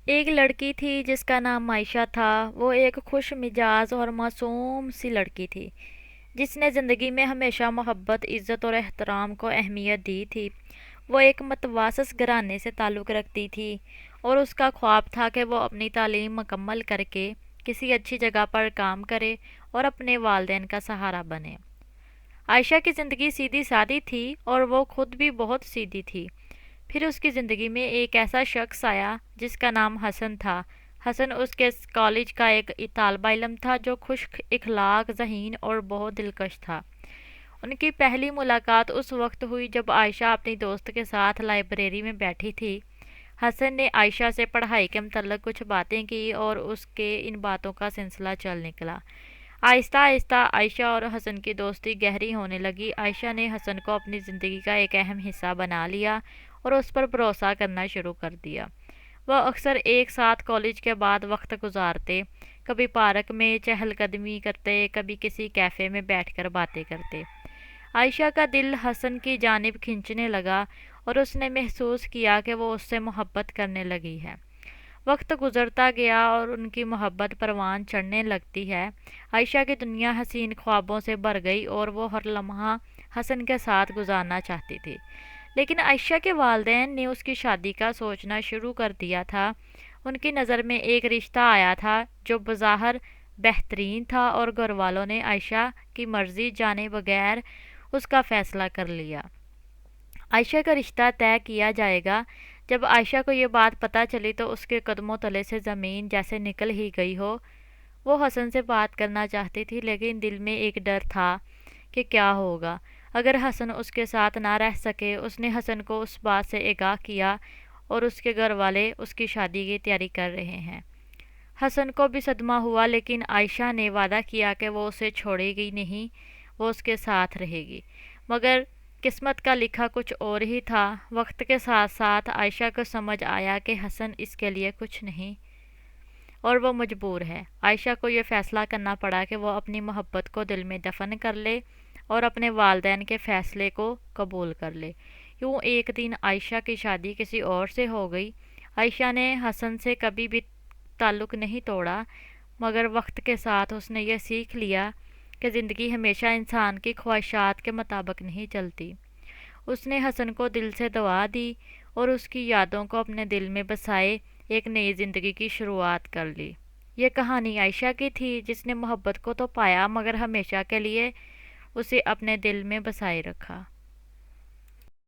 ایک لڑکی تھی جس کا نام عائشہ تھا۔ وہ ایک خوش مزاج اور معصوم سی لڑکی تھی جس نے زندگی میں ہمیشہ محبت، عزت اور احترام کو اہمیت دی تھی۔ وہ ایک متوسط گھرانے سے تعلق رکھتی تھی اور اس کا خواب تھا کہ وہ اپنی تعلیم مکمل کر کے کسی اچھی جگہ پر کام کرے اور اپنے والدین کا سہارا بنے۔ عائشہ کی زندگی سیدھی سادی تھی اور وہ خود بھی بہت سیدھی تھی۔ پھر اس کی زندگی میں ایک ایسا شخص آیا جس کا نام حسن تھا۔ حسن اس کے کالج کا ایک طالب علم تھا جو خوش اخلاق، ذہین اور بہت دلکش تھا۔ ان کی پہلی ملاقات اس وقت ہوئی جب عائشہ اپنی دوست کے ساتھ لائبریری میں بیٹھی تھی۔ حسن نے عائشہ سے پڑھائی کے متعلق کچھ باتیں کی اور اس کے ان باتوں کا سلسلہ چل نکلا۔ آہستہ آہستہ عائشہ اور حسن کی دوستی گہری ہونے لگی۔ عائشہ نے حسن کو اپنی زندگی کا ایک اہم حصہ بنا لیا اور اس پر بھروسہ کرنا شروع کر دیا۔ وہ اکثر ایک ساتھ کالج کے بعد وقت گزارتے، کبھی پارک میں چہل قدمی کرتے، کبھی کسی کیفے میں بیٹھ کر باتیں کرتے۔ عائشہ کا دل حسن کی جانب کھنچنے لگا اور اس نے محسوس کیا کہ وہ اس سے محبت کرنے لگی ہے۔ وقت گزرتا گیا اور ان کی محبت پروان چڑھنے لگتی ہے۔ عائشہ کی دنیا حسین خوابوں سے بھر گئی اور وہ ہر لمحہ حسن کے ساتھ گزارنا چاہتی تھی۔ لیکن عائشہ کے والدین نے اس کی شادی کا سوچنا شروع کر دیا تھا۔ ان کی نظر میں ایک رشتہ آیا تھا جو بظاہر بہترین تھا اور گھر والوں نے عائشہ کی مرضی جانے بغیر اس کا فیصلہ کر لیا۔ عائشہ کا رشتہ طے کیا جائے گا۔ جب عائشہ کو یہ بات پتہ چلی تو اس کے قدموں تلے سے زمین جیسے نکل ہی گئی ہو۔ وہ حسن سے بات کرنا چاہتی تھی لیکن دل میں ایک ڈر تھا کہ کیا ہوگا اگر حسن اس کے ساتھ نہ رہ سکے۔ اس نے حسن کو اس بات سے آگاہ کیا اور اس کے گھر والے اس کی شادی کی تیاری کر رہے ہیں۔ حسن کو بھی صدمہ ہوا لیکن عائشہ نے وعدہ کیا کہ وہ اسے چھوڑے گی نہیں، وہ اس کے ساتھ رہے گی۔ مگر قسمت کا لکھا کچھ اور ہی تھا۔ وقت کے ساتھ ساتھ عائشہ کو سمجھ آیا کہ حسن اس کے لیے کچھ نہیں اور وہ مجبور ہے۔ عائشہ کو یہ فیصلہ کرنا پڑا کہ وہ اپنی محبت کو دل میں دفن کر لے اور اپنے والدین کے فیصلے کو قبول کر لے۔ یوں ایک دن عائشہ کی شادی کسی اور سے ہو گئی۔ عائشہ نے حسن سے کبھی بھی تعلق نہیں توڑا، مگر وقت کے ساتھ اس نے یہ سیکھ لیا کہ زندگی ہمیشہ انسان کی خواہشات کے مطابق نہیں چلتی۔ اس نے حسن کو دل سے دعا دی اور اس کی یادوں کو اپنے دل میں بسائے ایک نئی زندگی کی شروعات کر لی۔ یہ کہانی عائشہ کی تھی جس نے محبت کو تو پایا مگر ہمیشہ کے لیے اسے اپنے دل میں بسائے رکھا۔